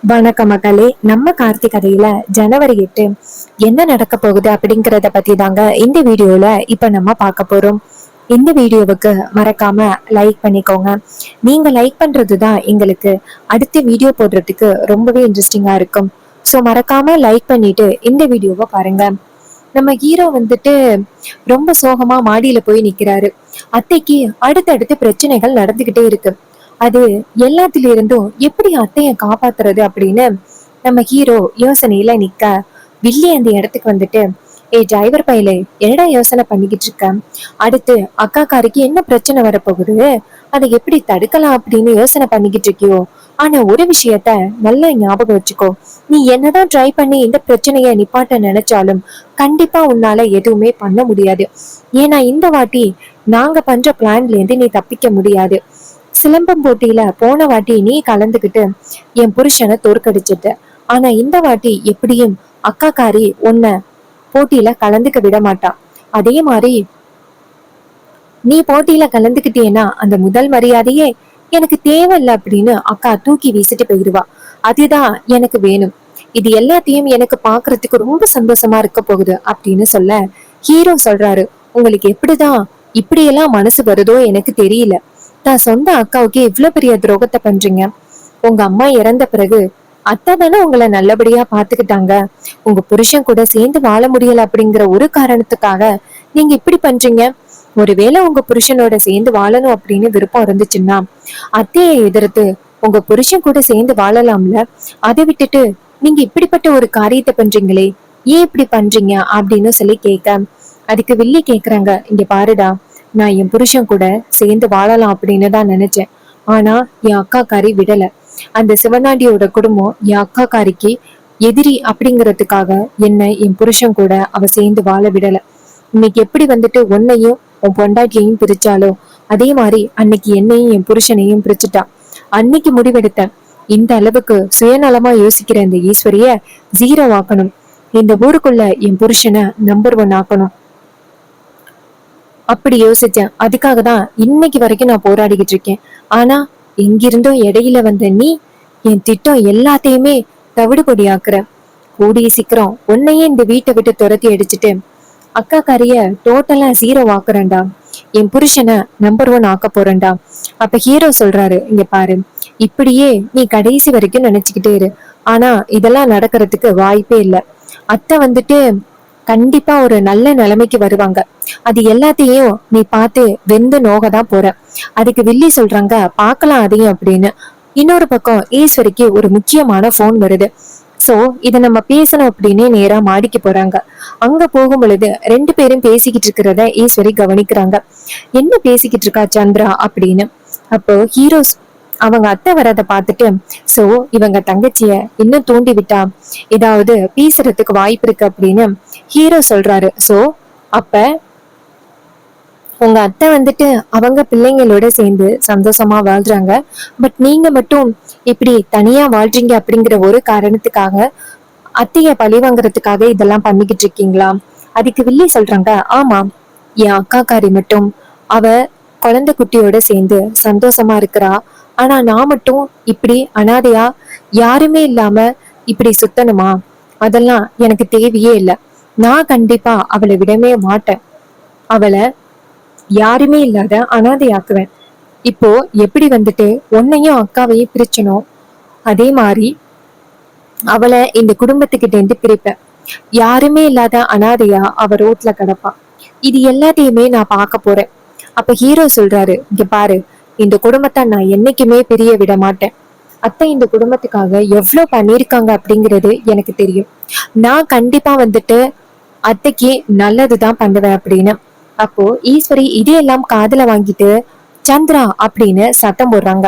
வணக்க மகளே. நம்ம கார்த்தி கதையில ஜனவரி 8 என்ன நடக்க போகுது அப்படிங்கறத பத்தி தாங்க இந்த வீடியோல இப்ப நம்ம பார்க்க போறோம். இந்த வீடியோவுக்கு மறக்காம லைக் பண்ணிக்கோங்க. நீங்க லைக் பண்றதுதான் எங்களுக்கு அடுத்த வீடியோ போடுறதுக்கு ரொம்பவே இன்ட்ரெஸ்டிங்கா இருக்கும். ஸோ மறக்காம லைக் பண்ணிட்டு இந்த வீடியோவை பாருங்க. நம்ம ஹீரோ வந்துட்டு ரொம்ப சோகமா மாடியில போய் நிக்கிறாரு. அத்தைக்கு அடுத்தடுத்து பிரச்சனைகள் நடந்துகிட்டே இருக்கு. அது எல்லாத்திலிருந்தும் எப்படி அத்தைய காப்பாத்துறது அப்படின்னு நம்ம ஹீரோ யோசனையில நிக்க, வில்லி அந்த இடத்துக்கு வந்துட்டு, டிரைவர் பையலே, என்னடா யோசனை பண்ணிக்கிட்டு இருக்க? அடுத்து அக்காக்காருக்கு என்ன பிரச்சனை வரப்போகுது, அதை எப்படி தடுக்கலாம் அப்படின்னு யோசனை பண்ணிக்கிட்டு இருக்கியோ? ஆனா ஒரு விஷயத்த நல்லா ஞாபகம் வச்சுக்கோ. நீ என்னதான் ட்ரை பண்ணி இந்த பிரச்சனைய நிப்பாட்ட நினைச்சாலும் கண்டிப்பா உன்னால எதுவுமே பண்ண முடியாது. ஏன்னா இந்த வாட்டி நாங்க பண்ற பிளான்ல இருந்து நீ தப்பிக்க முடியாது. சிலம்பம் போட்டியில போன வாட்டி நீ கலந்துகிட்டு என் புருஷனை தோற்கடிச்சிட்ட. ஆனா இந்த வாட்டி எப்படியும் அக்காக்காரி உன்னை போட்டியில கலந்துக்க விட மாட்டா. அதே மாதிரி நீ போட்டியில கலந்துக்கிட்டேன்னா அந்த முதல் மரியாதையே எனக்கு தேவையில்ல அப்படின்னு அக்கா தூக்கி வீசிட்டு போயிடுவா. அதுதான் எனக்கு வேணும். இது எல்லாத்தையும் எனக்கு பாக்குறதுக்கு ரொம்ப சந்தோஷமா இருக்க போகுது அப்படின்னு சொல்ல, ஹீரோ சொல்றாரு, உங்களுக்கு எப்படிதான் இப்படியெல்லாம் மனசு வருதோ எனக்கு தெரியல. தான் சொந்த அக்காவுக்கு இவ்வளவு பெரிய துரோகத்தை பண்றீங்க. உங்க அம்மா இறந்த பிறகு அத்தை தானே உங்களை நல்லபடியா பாத்துக்கிட்டாங்க. உங்க புருஷன் கூட சேர்ந்து வாழ முடியல அப்படிங்கிற ஒரு காரணத்துக்காக நீங்க இப்படி பண்றீங்க. ஒருவேளை உங்க புருஷனோட சேர்ந்து வாழணும் அப்படின்னு விருப்பம் இருந்துச்சுன்னா அத்தையை எதிர்த்து உங்க புருஷன் கூட சேர்ந்து வாழலாம்ல. அதை விட்டுட்டு நீங்க இப்படிப்பட்ட ஒரு காரியத்தை பண்றீங்களே, ஏன் இப்படி பண்றீங்க அப்படின்னு சொல்லி கேட்க, அதுக்கு வில்லி கேக்குறாங்க, இங்க பாருடா, நான் என் புருஷன் கூட சேர்ந்து வாழலாம் அப்படின்னு தான் நினைச்சேன். ஆனா என் அக்காக்காரி விடல. அந்த சிவனாண்டியோட குடும்பம் என் அக்காக்காரிக்கு எதிரி அப்படிங்கறதுக்காக என்ன என் புருஷன் கூட அவ சேர்ந்து வாழ விடல. இன்னைக்கு எப்படி வந்துட்டு உன்னையும் உன் பொண்டாட்டியையும் பிரிச்சாலோ அதே மாதிரி அன்னைக்கு என்னையும் என் புருஷனையும் பிரிச்சுட்டா. அன்னைக்கு முடிவெடுத்தேன், இந்த அளவுக்கு சுயநலமா யோசிக்கிற இந்த ஈஸ்வரிய ஜீரோ ஆக்கணும். இந்த ஊருக்குள்ள என் புருஷனை நம்பர் 1 ஆக்கணும் அப்படி யோசிச்சேன். அதுக்காக தான் இன்னைக்கு வரைக்கும் நான் போராடிக்கிட்டு இருக்கேன். ஆனா எங்கிருந்தோ இடையில வந்த நீ என் திட்டம் எல்லாத்தையுமே தவிடுபொடி ஆக்குற. கூடிய சீக்கிரம் உன்னையே இந்த வீட்டை விட்டு துரத்தி அடிச்சுட்டு அக்கா கரிய டோட்டலா ஜீரோ ஆக்குறேன்டா. என் புருஷனை நம்பர் 1 ஆக்க போறேன்டா. அப்ப ஹீரோ சொல்றாரு, இங்க பாரு, இப்படியே நீ கடைசி வரைக்கும் நினைச்சுக்கிட்டே இரு. ஆனா இதெல்லாம் நடக்கிறதுக்கு வாய்ப்பே இல்லை. அத்தை வந்துட்டு கண்டிப்பா ஒரு நல்ல நிலைமைக்கு வருவாங்க. அது எல்லாத்தையும் நீ பார்த்து வெந்து நோகதான் போற. அதுக்கு வில்லி சொல்றாங்க, பார்க்கலாம் அதையும் அப்படின்னு. இன்னொரு பக்கம் ஈஸ்வரிக்கு ஒரு முக்கியமான போன் வருது. சோ இத நம்ம பேசணும் அப்படின்னு நேரா மாடிக்கு போறாங்க. அங்க போகும் பொழுது 2 பேரும் பேசிக்கிட்டு இருக்கிறத ஈஸ்வரி கவனிக்கிறாங்க. என்ன பேசிக்கிட்டு இருக்கா சந்திரா அப்படின்னு. அப்போ ஹீரோஸ் அவங்க அத்தை வரத பார்த்துட்டு, சோ இவங்க தங்கச்சிய இன்னும் தூண்டி விட்டா ஏதாவது பேசுறதுக்கு வாய்ப்பு இருக்கு அப்படின்னு ஹீரோ சொல்றாரு. சோ அப்ப உங்க அத்தை வந்துட்டு அவங்க பிள்ளைங்களோட சேர்ந்து சந்தோஷமா வாழ்றாங்க. பட் நீங்க மட்டும் இப்படி தனியா வாழ்றீங்க அப்படிங்கிற ஒரு காரணத்துக்காக அத்தைய பழி வாங்குறதுக்காக இதெல்லாம் பண்ணிக்கிட்டு இருக்கீங்களா? அதுக்கு வில்லி சொல்றாங்க, ஆமா, என் அக்காக்காரி மட்டும் அவ குழந்தை குட்டியோட சேர்ந்து சந்தோஷமா இருக்கிறா. ஆனா நான் மட்டும் இப்படி அனாதையா யாருமே இல்லாம இப்படி சுத்தணுமா? அதெல்லாம் எனக்கு தேவையே இல்லை. நான் கண்டிப்பா அவளை விடவே மாட்டேன். அவளை யாருமே இல்லாத அனாதையாக்குவேன். இப்போ எப்படி வந்துட்டு உன்னையும் அக்காவையும் பிரிச்சனோ அதே மாதிரி அவளை இந்த குடும்பத்துக்கிட்ட இருந்து பிரிப்பேன். யாருமே இல்லாத அனாதையா அவ ரோட்ல கிடப்பா. இது எல்லாத்தையுமே நான் பார்க்க போறேன். அப்ப ஹீரோ சொல்றாரு, இங்க பாரு, இந்த குடும்பத்தை நான் என்னைக்குமே பிரிய விட மாட்டேன். அத்தை இந்த குடும்பத்துக்காக எவ்வளவு பண்ணிருக்காங்க அப்படிங்கிறது எனக்கு தெரியும். நான் கண்டிப்பா வந்துட்டு அத்தைக்கு நல்லதுதான் பண்ணுவேன் அப்படின்னு. அப்போ ஈஸ்வரி இதையெல்லாம் காதுல வாங்கிட்டு சந்திரா அப்படின்னு சத்தம் போடுறாங்க.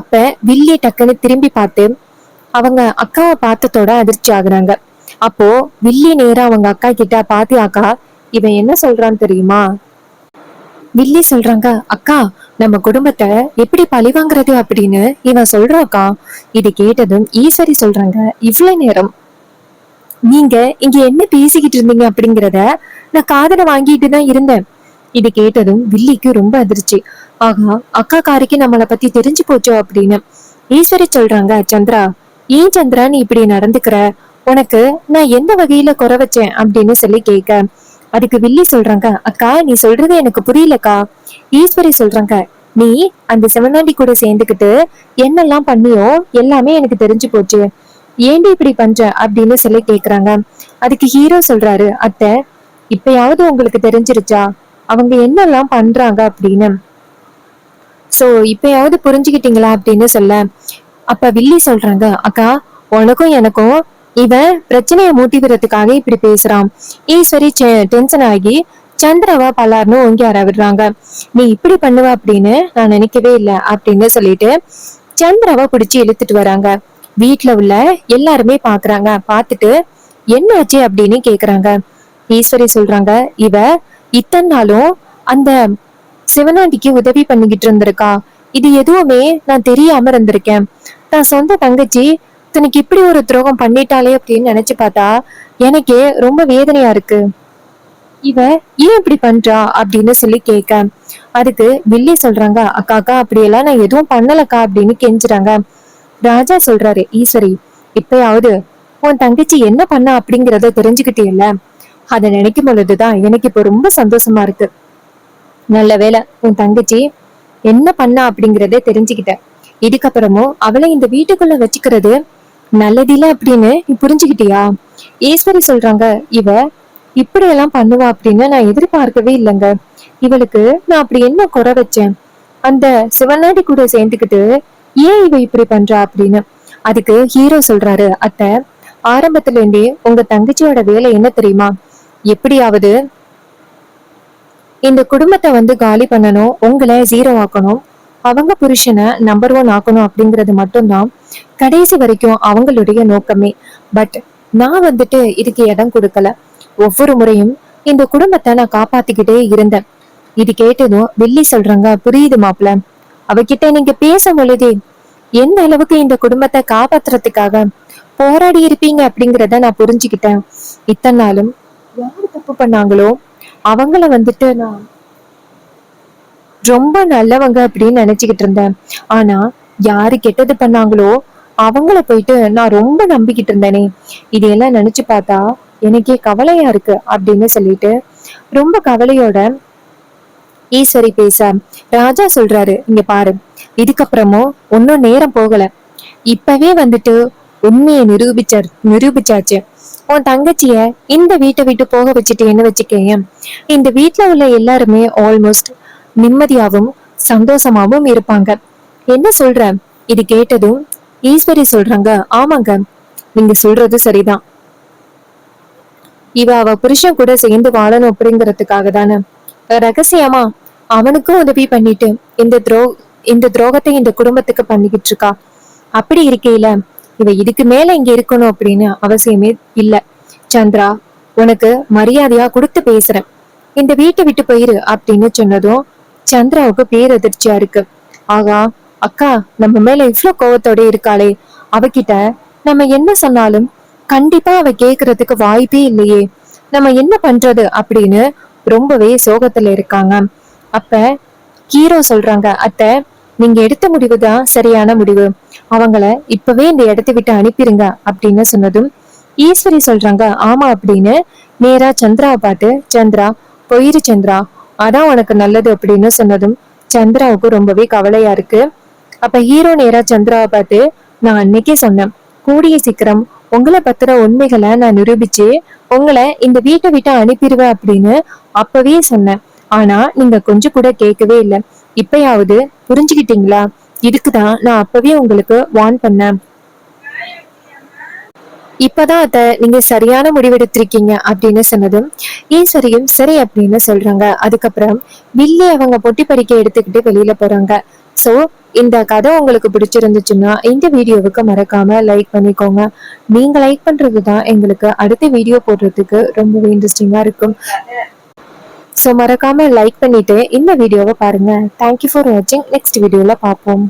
அப்ப வில்லி டக்குன்னு திரும்பி பார்த்து அவங்க அக்காவை பார்த்ததோட அதிர்ச்சி ஆகுறாங்க. அப்போ வில்லி நேரா அவங்க அக்கா கிட்ட, பாத்தி அக்கா, இவன் என்ன சொல்றான்னு தெரியுமா? வில்லி சொல்றாங்க, அக்கா, நம்ம குடும்பத்தை எப்படி பழி வாங்குறது அப்படின்னு இவன் சொல்றாக்கா. இது கேட்டதும் ஈஸ்வரி சொல்றாங்க, இவ்வளவு நேரம் நீங்க இங்க என்ன பேசிக்கிட்டு இருந்தீங்க அப்படிங்கிறத நான் காதுல வாங்கிட்டு தான் இருந்தேன். இது கேட்டதும் வில்லிக்கு ரொம்ப அதிர்ச்சி. ஆகா, அக்கா காரிக்கு நம்மளை பத்தி தெரிஞ்சு போச்சோ அப்படின்னு ஈஸ்வரி சொல்றாங்க, சந்திரா, ஏன் சந்திரா நீ இப்படி நடந்துக்கிற, உனக்கு நான் எந்த வகையில குறை வச்சேன் அப்படின்னு சொல்லி கேட்க, அதுக்கு வில்லி சொல்றாங்க, அக்கா நீ சொல்றது எனக்கு புரியலக்கா. ஈஸ்வரி சொல்றாங்க, நீ அந்த சிவனாண்டி கூட சேர்ந்துக்கிட்டு என்னெல்லாம் பண்ணியோ எல்லாமே எனக்கு தெரிஞ்சு போச்சு, ஏண்டி இப்படி பண்ற அப்படின்னு சொல்லி கேக்குறாங்க. அதுக்கு ஹீரோ சொல்றாரு, அத்தை இப்பயாவது உங்களுக்கு தெரிஞ்சிருச்சா அவங்க என்னெல்லாம் பண்றாங்க அப்படின்னு, சோ இப்பயாவது புரிஞ்சுக்கிட்டீங்களா அப்படின்னு சொல்ல, அப்ப வில்லி சொல்றாங்க, அக்கா உனக்கும் எனக்கும் இவன் பிரச்சனையை மூட்டி விடுறதுக்காக இப்படி பேசுறான். ஈஸ்வரி டென்ஷன் ஆகி சந்திராவா பலார்னு ஓங்கி ஆற விடுறாங்க. நீ இப்படி பண்ணுவ அப்படின்னு நான் நினைக்கவே இல்லை அப்படின்னு சொல்லிட்டு சந்திராவை பிடிச்சி இழுத்துட்டு வராங்க. வீட்டுல உள்ள எல்லாருமே பாக்குறாங்க. பாத்துட்டு என்னாச்சு அப்படின்னு கேக்குறாங்க. ஈஸ்வரி சொல்றாங்க, இவ இத்தனை நாளும் அந்த சிவனாண்டிக்கு உதவி பண்ணிக்கிட்டு இருந்திருக்கா, இது எதுவுமே நான் தெரியாம இருந்திருக்கேன். தான் சொந்த தங்கச்சி தனக்கு இப்படி ஒரு துரோகம் பண்ணிட்டாலே அப்படின்னு நினைச்சு பார்த்தா எனக்கே ரொம்ப வேதனையா இருக்கு. இவ ஏன் இப்படி பண்றா அப்படின்னு சொல்லி கேட்க, அதுக்கு வில்லி சொல்றாங்க, அக்கா அக்கா அப்படியெல்லாம் நான் எதுவும் பண்ணலக்கா அப்படின்னு கெஞ்சுறாங்க. ராஜா சொல்றாரு, ஈஸ்வரி இப்பயாவது உன் தங்கச்சி என்ன பண்ணா அப்படிங்கறத தெரிஞ்சுக்கிட்டே, அதை நினைக்கும் பொழுதுதான் எனக்கு இப்போ ரொம்ப சந்தோஷமா இருக்கு. நல்ல வேலை உன் தங்கச்சி என்ன பண்ணா அப்படிங்கறத தெரிஞ்சுக்கிட்ட. இதுக்கப்புறமும் அவளை இந்த வீட்டுக்குள்ள வச்சுக்கிறது நல்லதில்ல அப்படின்னு நீ புரிஞ்சுக்கிட்டியா. ஈஸ்வரி சொல்றாங்க, இவ இப்படியெல்லாம் பண்ணுவா அப்படின்னு நான் எதிர்பார்க்கவே இல்லைங்க. இவளுக்கு நான் அப்படி என்ன குறை வச்சேன், அந்த சிவனாடி கூட சேர்ந்துக்கிட்டு ஏன் இவ இப்படி பண்றா அப்படின்னு. அதுக்கு ஹீரோ சொல்றாரு, அத்தை ஆரம்பத்துல இருந்தே உங்க தங்கச்சியோட வேலை என்ன தெரியுமா, எப்படியாவது இந்த குடும்பத்தை காலி பண்ணணும், உங்களை ஜீரோ ஆக்கணும், அவங்க புருஷனை நம்பர் 1 ஆக்கணும் அப்படிங்கிறது மட்டும்தான் கடைசி வரைக்கும் அவங்களுடைய நோக்கமே. பட் நான் இதுக்கு இடம் கொடுக்கல. ஒவ்வொரு முறையும் இந்த குடும்பத்தை நான் காப்பாத்திக்கிட்டே இருந்தேன். இது கேட்டதும் வில்லி சொல்றாங்க, புரியுது மாப்பிள்ள, அவகிட்ட நீங்க பேசும் பொழுதே எந்த அளவுக்கு இந்த குடும்பத்தை காப்பாத்துறதுக்காக போராடி இருப்பீங்க அப்படிங்கிறத நான் புரிஞ்சுக்கிட்டேன். இத்தனை நாளும் யாரு தப்பு பண்ணாங்களோ அவங்கள நான் ரொம்ப நல்லவங்க அப்படின்னு நினைச்சுக்கிட்டு இருந்தேன். ஆனா யாரு கெட்டது பண்ணாங்களோ அவங்கள போயிட்டு நான் ரொம்ப நம்பிக்கிட்டு இருந்தேனே, இதையெல்லாம் நினைச்சு பார்த்தா எனக்கே கவலையா இருக்கு அப்படின்னு சொல்லிட்டு ரொம்ப கவலையோட ஈஸ்வரி பேச, ராஜா சொல்றாரு, இங்க பாரு, இதுக்கப்புறமும் ஒன்னும் நேரம் போகல, இப்பவே உண்மையை நிரூபிச்சாச்சு. உன் தங்கச்சிய இந்த வீட்டை விட்டு போக வச்சுட்டேன்னு வச்சுக்கேன், இந்த வீட்டுல உள்ள எல்லாருமே ஆல்மோஸ்ட் நிம்மதியாவும் சந்தோஷமாவும் இருப்பாங்க. என்ன சொல்ற. இது கேட்டதும் ஈஸ்வரி சொல்றாங்க, ஆமாங்க நீங்க சொல்றது சரிதான், இவ அவ புருஷன் கூட சேர்ந்து வாழணும் அப்படிங்கறதுக்காக தானே ரகசியமா அவனுக்கும் உதவி பண்ணிட்டு இந்த துரோகத்தை இந்த குடும்பத்துக்கு பண்ணிக்கிட்டு இருக்கா. அப்படி இருக்கையில இவ இதுக்கு மேல இங்க இருக்கணும் அப்படின்னு அவசியமே இல்ல. சந்திரா உனக்கு மரியாதையா கொடுத்து பேசுறேன், இந்த வீட்டை விட்டு போயிரு அப்படின்னு சொன்னதும் சந்திராவுக்கு பேரதிர்ச்சியா இருக்கு. ஆகா, அக்கா நம்ம மேல இவ்வளவு கோவத்தோட இருக்காளே, அவகிட்ட நம்ம என்ன சொன்னாலும் கண்டிப்பா அவ கேக்குறதுக்கு வாய்ப்பே இல்லையே, நம்ம என்ன பண்றது அப்படின்னு ரொம்பவே சோகத்துல இருக்காங்க. அப்ப ஹீரோ சொல்றாங்க, அத்தை நீங்க எடுத்த முடிவுதான் சரியான முடிவு, அவங்கள இப்பவே இந்த இடத்தை விட்டு அனுப்பிருங்க அப்படின்னு சொன்னதும் ஈஸ்வரி சொல்றாங்க, ஆமா அப்படின்னு நேரா சந்திராவை பார்த்து, சந்திரா போயிரு சந்திரா, அதான் உனக்கு நல்லது அப்படின்னு சொன்னதும் சந்திராவுக்கு ரொம்பவே கவலையா இருக்கு. அப்ப ஹீரோ நேரா சந்திராவை பார்த்து, நான் அன்னைக்கே சொன்னேன், கூடிய சீக்கிரம் உங்களை பத்திர உண்மைகளை நான் நிரூபிச்சு உங்களை இந்த வீட்டை விட்டு அனுப்பிடுவேன் அப்படின்னு அப்பவே சொன்னேன். ஆனா நீங்க கொஞ்சம் கூட கேட்கவே இல்லை. இப்பயாவது புரிஞ்சுக்கிட்டீங்களா, இதுக்குதான் நான் அப்பவே உங்களுக்கு வார்ன் பண்ணேன். இப்பதான் அத நீங்க சரியான முடிவெடுத்திருக்கீங்க அப்படின்னு சொன்னதும் ஈஸ்வரியும் சரி அப்படின்னு சொல்றாங்க. அதுக்கப்புறம் வில்லி அவங்க பொட்டி படிக்க எடுத்துக்கிட்டு வெளியில போறாங்க. சோ இந்த கதை உங்களுக்கு பிடிச்சிருந்துச்சுன்னா இந்த வீடியோவுக்கு மறக்காம லைக் பண்ணிக்கோங்க. நீங்க லைக் பண்றதுதான் எங்களுக்கு அடுத்த வீடியோ போடுறதுக்கு ரொம்பவே இன்ட்ரெஸ்டிங்கா இருக்கும். சோ மறக்காம லைக் பண்ணிட்டு இந்த வீடியோவை பாருங்க. தேங்க்யூ ஃபார் வாட்சிங். நெக்ஸ்ட் வீடியோல பார்ப்போம்.